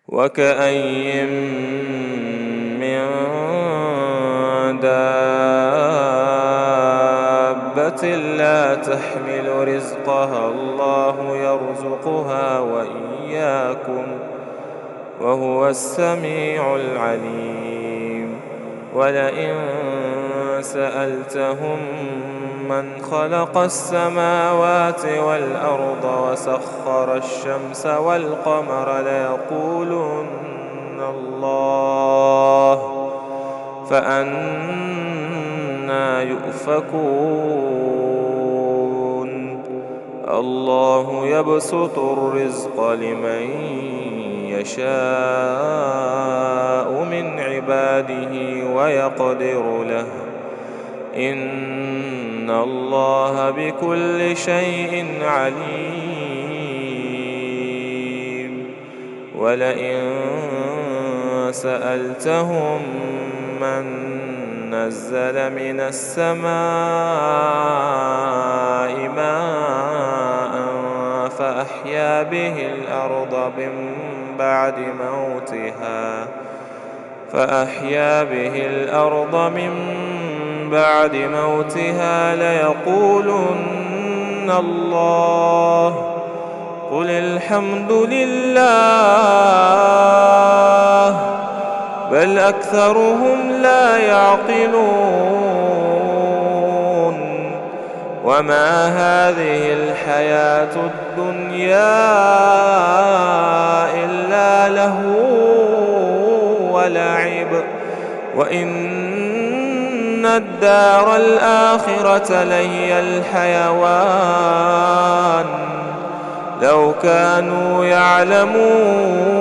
وكأين من دابة لا تحمل رزقها الله يرزقها وإياكم وهو السميع العليم. ولئن سألتهم من خلق السماوات والأرض وسخر الشمس والقمر ليقولن الله، فأنى يؤفكون. الله يبسط الرزق لمن يشاء من عباده ويقدر له، إن الله بكل شيء عليم. ولئن سألتهم من نزل من السماء ماء فأحيا به الأرض من بعد موتها ليقولن الله، قل الحمد لله، بل أكثرهم لا يعقلون. وما هذه الحياة الدنيا إلا لهو ولعب، وإن الدار الآخرة لهي الحيوان لو كانوا يعلمون.